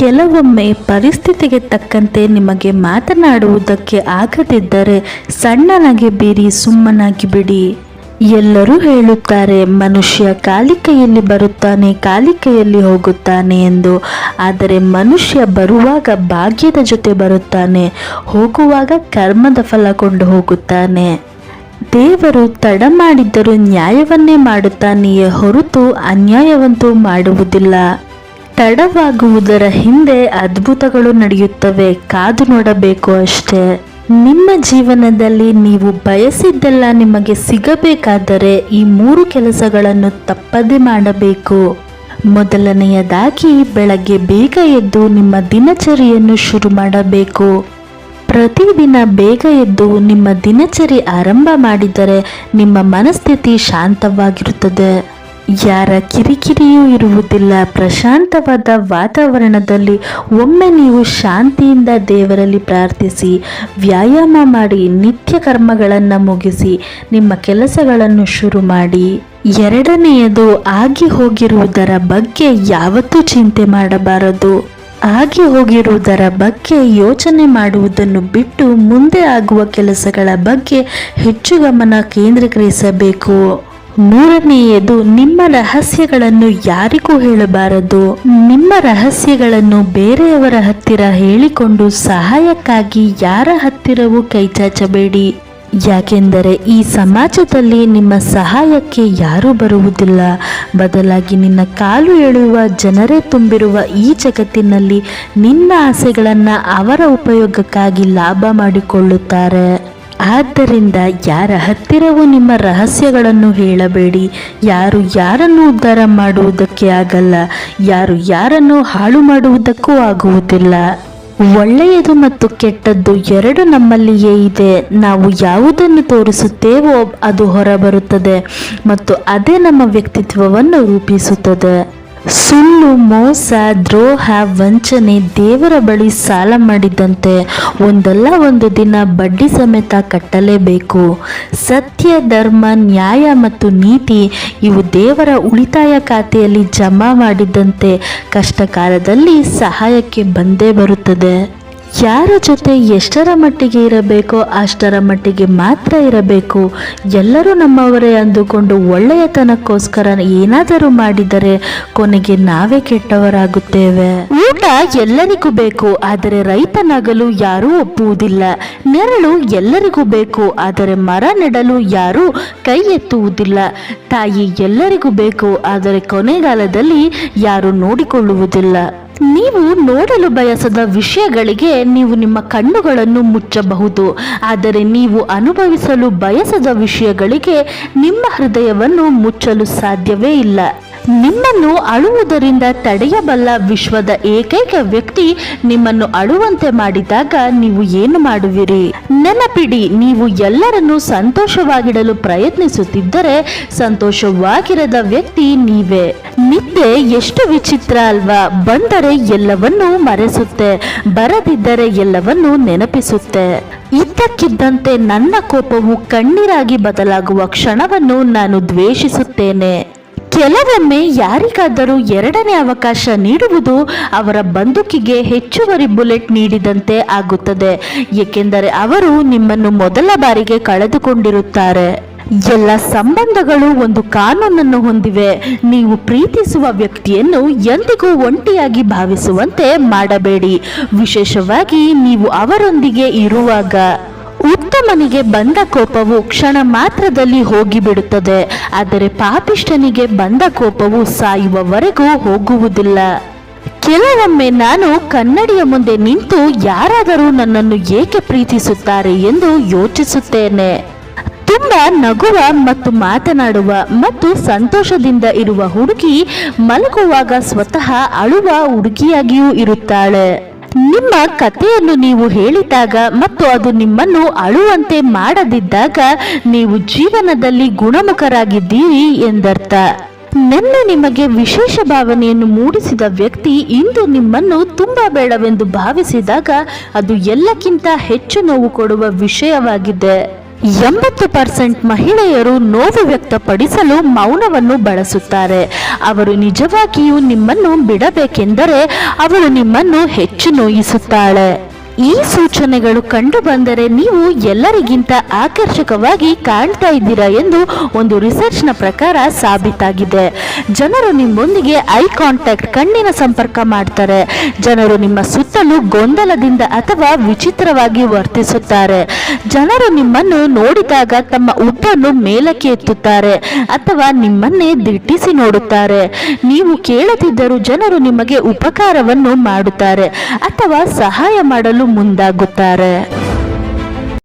ಕೆಲವೊಮ್ಮೆ ಪರಿಸ್ಥಿತಿಗೆ ತಕ್ಕಂತೆ ನಿಮಗೆ ಮಾತನಾಡುವುದಕ್ಕೆ ಆಗದಿದ್ದರೆ ಸಣ್ಣನಾಗಿ ಬೀರಿ ಸುಮ್ಮನಾಗಿ ಬಿಡಿ. ಎಲ್ಲರೂ ಹೇಳುತ್ತಾರೆ ಮನುಷ್ಯ ಖಾಲಿ ಕೈಯಲ್ಲಿ ಬರುತ್ತಾನೆ, ಖಾಲಿ ಕೈಯಲ್ಲಿ ಹೋಗುತ್ತಾನೆ ಎಂದು. ಆದರೆ ಮನುಷ್ಯ ಬರುವಾಗ ಭಾಗ್ಯದ ಜೊತೆ ಬರುತ್ತಾನೆ, ಹೋಗುವಾಗ ಕರ್ಮದ ಫಲ ಕೊಂಡು ಹೋಗುತ್ತಾನೆ. ದೇವರು ತಡ ಮಾಡಿದ್ದರೂ ನ್ಯಾಯವನ್ನೇ ಮಾಡುತ್ತಾನೆಯೇ ಹೊರತು ಅನ್ಯಾಯವಂತೂ ಮಾಡುವುದಿಲ್ಲ. ತಡವಾಗುವುದರ ಹಿಂದೆ ಅದ್ಭುತಗಳು ನಡೆಯುತ್ತವೆ, ಕಾದು ನೋಡಬೇಕು ಅಷ್ಟೇ. ನಿಮ್ಮ ಜೀವನದಲ್ಲಿ ನೀವು ಬಯಸಿದ್ದೆಲ್ಲ ನಿಮಗೆ ಸಿಗಬೇಕಾದರೆ ಈ 3 ಕೆಲಸಗಳನ್ನು ತಪ್ಪದೆ ಮಾಡಬೇಕು. ಮೊದಲನೆಯದಾಗಿ ಬೆಳಗ್ಗೆ ಬೇಗ ಎದ್ದು ನಿಮ್ಮ ದಿನಚರಿಯನ್ನು ಶುರು ಮಾಡಬೇಕು. ಪ್ರತಿದಿನ ಬೇಗ ಎದ್ದು ನಿಮ್ಮ ದಿನಚರಿ ಆರಂಭ ಮಾಡಿದರೆ ನಿಮ್ಮ ಮನಸ್ಥಿತಿ ಶಾಂತವಾಗಿರುತ್ತದೆ. ಯಾರ ಕಿರಿಕಿರಿಯೂ ಇರುವುದಿಲ್ಲ. ಪ್ರಶಾಂತವಾದ ವಾತಾವರಣದಲ್ಲಿ ಒಮ್ಮೆ ನೀವು ಶಾಂತಿಯಿಂದ ದೇವರಲ್ಲಿ ಪ್ರಾರ್ಥಿಸಿ, ವ್ಯಾಯಾಮ ಮಾಡಿ, ನಿತ್ಯ ಕರ್ಮಗಳನ್ನು ಮುಗಿಸಿ ನಿಮ್ಮ ಕೆಲಸಗಳನ್ನು ಶುರು ಮಾಡಿ. ಎರಡನೆಯದು, ಆಗಿ ಹೋಗಿರುವುದರ ಬಗ್ಗೆ ಯಾವತ್ತೂ ಚಿಂತೆ ಮಾಡಬಾರದು. ಆಗಿ ಹೋಗಿರುವುದರ ಬಗ್ಗೆ ಯೋಚನೆ ಮಾಡುವುದನ್ನು ಬಿಟ್ಟು ಮುಂದೆ ಆಗುವ ಕೆಲಸಗಳ ಬಗ್ಗೆ ಹೆಚ್ಚು ಗಮನ ಕೇಂದ್ರೀಕರಿಸಬೇಕು. ಮೂರನೆಯದು, ನಿಮ್ಮ ರಹಸ್ಯಗಳನ್ನು ಯಾರಿಗೂ ಹೇಳಬಾರದು. ನಿಮ್ಮ ರಹಸ್ಯಗಳನ್ನು ಬೇರೆಯವರ ಹತ್ತಿರ ಹೇಳಿಕೊಂಡು ಸಹಾಯಕ್ಕಾಗಿ ಯಾರ ಹತ್ತಿರವೂ ಕೈಚಾಚಬೇಡಿ. ಯಾಕೆಂದರೆ ಈ ಸಮಾಜದಲ್ಲಿ ನಿಮ್ಮ ಸಹಾಯಕ್ಕೆ ಯಾರೂ ಬರುವುದಿಲ್ಲ. ಬದಲಾಗಿ ನಿನ್ನ ಕಾಲು ಎಳೆಯುವ ಜನರೇ ತುಂಬಿರುವ ಈ ಜಗತ್ತಿನಲ್ಲಿ ನಿನ್ನ ಆಸೆಗಳನ್ನು ಅವರ ಉಪಯೋಗಕ್ಕಾಗಿ ಲಾಭ ಮಾಡಿಕೊಳ್ಳುತ್ತಾರೆ. ಆದ್ದರಿಂದ ಯಾರ ಹತ್ತಿರವೂ ನಿಮ್ಮ ರಹಸ್ಯಗಳನ್ನು ಹೇಳಬೇಡಿ. ಯಾರು ಯಾರನ್ನು ಉದ್ಧಾರ ಮಾಡುವುದಕ್ಕೆ ಆಗಲ್ಲ, ಯಾರು ಯಾರನ್ನು ಹಾಳು ಮಾಡುವುದಕ್ಕೂ ಆಗುವುದಿಲ್ಲ. ಒಳ್ಳೆಯದು ಮತ್ತು ಕೆಟ್ಟದ್ದು ಎರಡು ನಮ್ಮಲ್ಲಿಯೇ ಇದೆ. ನಾವು ಯಾವುದನ್ನು ತೋರಿಸುತ್ತೇವೋ ಅದು ಹೊರಬರುತ್ತದೆ ಮತ್ತು ಅದೇ ನಮ್ಮ ವ್ಯಕ್ತಿತ್ವವನ್ನು ರೂಪಿಸುತ್ತದೆ. ಸುಳ್ಳು, ಮೋಸ, ದ್ರೋಹ, ವಂಚನೆ ದೇವರ ಬಳಿ ಸಾಲ ಮಾಡಿದಂತೆ ಒಂದಲ್ಲ ಒಂದು ದಿನ ಬಡ್ಡಿ ಸಮೇತ ಕಟ್ಟಲೇಬೇಕು. ಸತ್ಯ, ಧರ್ಮ, ನ್ಯಾಯ ಮತ್ತು ನೀತಿ ಇವು ದೇವರ ಉಳಿತಾಯ ಖಾತೆಯಲ್ಲಿ ಜಮಾ ಮಾಡಿದಂತೆ ಕಷ್ಟ ಕಾಲದಲ್ಲಿ ಸಹಾಯಕ್ಕೆ ಬಂದೇ ಬರುತ್ತದೆ. ಯಾರ ಜೊತೆ ಎಷ್ಟರ ಮಟ್ಟಿಗೆ ಇರಬೇಕೋ ಅಷ್ಟರ ಮಟ್ಟಿಗೆ ಮಾತ್ರ ಇರಬೇಕು. ಎಲ್ಲರೂ ನಮ್ಮವರೇ ಅಂದುಕೊಂಡು ಒಳ್ಳೆಯತನಕ್ಕೋಸ್ಕರ ಏನಾದರೂ ಮಾಡಿದರೆ ಕೊನೆಗೆ ನಾವೇ ಕೆಟ್ಟವರಾಗುತ್ತೇವೆ. ಊಟ ಎಲ್ಲರಿಗೂ ಬೇಕು, ಆದರೆ ರೈತನಾಗಲು ಯಾರೂ ಒಪ್ಪುವುದಿಲ್ಲ. ನೆರಳು ಎಲ್ಲರಿಗೂ ಬೇಕು, ಆದರೆ ಮರ ನೆಡಲು ಯಾರೂ ಕೈ ಎತ್ತುವುದಿಲ್ಲ. ತಾಯಿ ಎಲ್ಲರಿಗೂ ಬೇಕು, ಆದರೆ ಕೊನೆಗಾಲದಲ್ಲಿ ಯಾರೂ ನೋಡಿಕೊಳ್ಳುವುದಿಲ್ಲ. ನೀವು ನೋಡಲು ಬಯಸದ ವಿಷಯಗಳಿಗೆ ನೀವು ನಿಮ್ಮ ಕಣ್ಣುಗಳನ್ನು ಮುಚ್ಚಬಹುದು, ಆದರೆ ನೀವು ಅನುಭವಿಸಲು ಬಯಸದ ವಿಷಯಗಳಿಗೆ ನಿಮ್ಮ ಹೃದಯವನ್ನು ಮುಚ್ಚಲು ಸಾಧ್ಯವೇ ಇಲ್ಲ. ನಿಮ್ಮನ್ನು ಅಳುವುದರಿಂದ ತಡೆಯಬಲ್ಲ ವಿಶ್ವದ ಏಕೈಕ ವ್ಯಕ್ತಿ ನಿಮ್ಮನ್ನು ಅಳುವಂತೆ ಮಾಡಿದಾಗ ನೀವು ಏನು ಮಾಡುವಿರಿ? ನೆನಪಿಡಿ, ನೀವು ಎಲ್ಲರನ್ನೂ ಸಂತೋಷವಾಗಿಡಲು ಪ್ರಯತ್ನಿಸುತ್ತಿದ್ದರೆ ಸಂತೋಷವಾಗಿರದ ವ್ಯಕ್ತಿ ನೀವೇ. ನಿದ್ದೆ ಎಷ್ಟು ವಿಚಿತ್ರ ಅಲ್ವಾ? ಬಂದರೆ ಎಲ್ಲವನ್ನೂ ಮರೆಸುತ್ತೆ, ಬರದಿದ್ದರೆ ಎಲ್ಲವನ್ನೂ ನೆನಪಿಸುತ್ತೆ. ಇದ್ದಕ್ಕಿದ್ದಂತೆ ನನ್ನ ಕೋಪವು ಕಣ್ಣೀರಾಗಿ ಬದಲಾಗುವ ಕ್ಷಣವನ್ನು ನಾನು ದ್ವೇಷಿಸುತ್ತೇನೆ. ಕೆಲವೊಮ್ಮೆ ಯಾರಿಗಾದರೂ ಎರಡನೇ ಅವಕಾಶ ನೀಡುವುದು ಅವರ ಬಂದೂಕಿಗೆ ಹೆಚ್ಚುವರಿ ಬುಲೆಟ್ ನೀಡಿದಂತೆ ಆಗುತ್ತದೆ, ಏಕೆಂದರೆ ಅವರು ನಿಮ್ಮನ್ನು ಮೊದಲ ಬಾರಿಗೆ ಕಳೆದುಕೊಂಡಿರುತ್ತಾರೆ. ಎಲ್ಲ ಸಂಬಂಧಗಳು ಒಂದು ಕಾನೂನನ್ನು ಹೊಂದಿವೆ. ನೀವು ಪ್ರೀತಿಸುವ ವ್ಯಕ್ತಿಯನ್ನು ಎಂದಿಗೂ ಒಂಟಿಯಾಗಿ ಭಾವಿಸುವಂತೆ ಮಾಡಬೇಡಿ, ವಿಶೇಷವಾಗಿ ನೀವು ಅವರೊಂದಿಗೆ ಇರುವಾಗ. ಉತ್ತಮನಿಗೆ ಬಂದ ಕೋಪವು ಕ್ಷಣ ಮಾತ್ರದಲ್ಲಿ ಹೋಗಿಬಿಡುತ್ತದೆ, ಆದರೆ ಪಾಪಿಷ್ಠನಿಗೆ ಬಂದ ಕೋಪವು ಸಾಯುವವರೆಗೂ ಹೋಗುವುದಿಲ್ಲ. ಕೆಲವೊಮ್ಮೆ ನಾನು ಕನ್ನಡಿಯ ಮುಂದೆ ನಿಂತು ಯಾರಾದರೂ ನನ್ನನ್ನು ಏಕೆ ಪ್ರೀತಿಸುತ್ತಾರೆ ಎಂದು ಯೋಚಿಸುತ್ತೇನೆ. ತುಂಬಾ ನಗುವ ಮತ್ತು ಮಾತನಾಡುವ ಮತ್ತು ಸಂತೋಷದಿಂದ ಇರುವ ಹುಡುಗಿ ಮಲಗುವಾಗ ಸ್ವತಃ ಅಳುವ ಹುಡುಗಿಯಾಗಿಯೂ ಇರುತ್ತಾಳೆ. ನಿಮ್ಮ ಕಥೆಯನ್ನು ನೀವು ಹೇಳಿದಾಗ ಮತ್ತು ಅದು ನಿಮ್ಮನ್ನು ಅಳುವಂತೆ ಮಾಡದಿದ್ದಾಗ ನೀವು ಜೀವನದಲ್ಲಿ ಗುಣಮುಖರಾಗಿದ್ದೀರಿ ಎಂದರ್ಥ. ನಿನ್ನೆ ನಿಮಗೆ ವಿಶೇಷ ಭಾವನೆಯನ್ನು ಮೂಡಿಸಿದ ವ್ಯಕ್ತಿ ಇಂದು ನಿಮ್ಮನ್ನು ತುಂಬಾ ಬೇಡವೆಂದು ಭಾವಿಸಿದಾಗ ಅದು ಎಲ್ಲಕ್ಕಿಂತ ಹೆಚ್ಚು ನೋವು ಕೊಡುವ ವಿಷಯವಾಗಿದೆ. 80% ಮಹಿಳೆಯರು ನೋವು ವ್ಯಕ್ತಪಡಿಸಲು ಮೌನವನ್ನು ಬಳಸುತ್ತಾರೆ. ಅವರು ನಿಜವಾಗಿಯೂ ನಿಮ್ಮನ್ನು ಬಿಡಬೇಕೆಂದರೆ ಅವಳು ನಿಮ್ಮನ್ನು ಹೆಚ್ಚು ನೋಯಿಸುತ್ತಾಳೆ. ಈ ಸೂಚನೆಗಳು ಕಂಡು ಬಂದರೆ ನೀವು ಎಲ್ಲರಿಗಿಂತ ಆಕರ್ಷಕವಾಗಿ ಕಾಣ್ತಾ ಇದ್ದೀರಾ ಎಂದು ಒಂದು ರಿಸರ್ಚ್ನ ಪ್ರಕಾರ ಸಾಬೀತಾಗಿದೆ. ಜನರು ನಿಮ್ಮೊಂದಿಗೆ ಐ ಕಾಂಟ್ಯಾಕ್ಟ್ ಕಣ್ಣಿನ ಸಂಪರ್ಕ ಮಾಡ್ತಾರೆ. ಜನರು ನಿಮ್ಮ ಸುತ್ತಲೂ ಗೊಂದಲದಿಂದ ಅಥವಾ ವಿಚಿತ್ರವಾಗಿ ವರ್ತಿಸುತ್ತಾರೆ. ಜನರು ನಿಮ್ಮನ್ನು ನೋಡಿದಾಗ ತಮ್ಮ ಉಬ್ಬನ್ನು ಮೇಲಕ್ಕೆ ಎತ್ತುತ್ತಾರೆ ಅಥವಾ ನಿಮ್ಮನ್ನೇ ದಿಟ್ಟಿಸಿ ನೋಡುತ್ತಾರೆ. ನೀವು ಕೇಳದಿದ್ದರೂ ಜನರು ನಿಮಗೆ ಉಪಕಾರವನ್ನು ಮಾಡುತ್ತಾರೆ ಅಥವಾ ಸಹಾಯ ಮಾಡಲು ಮುಂದಾಗುತ್ತಾರೆ.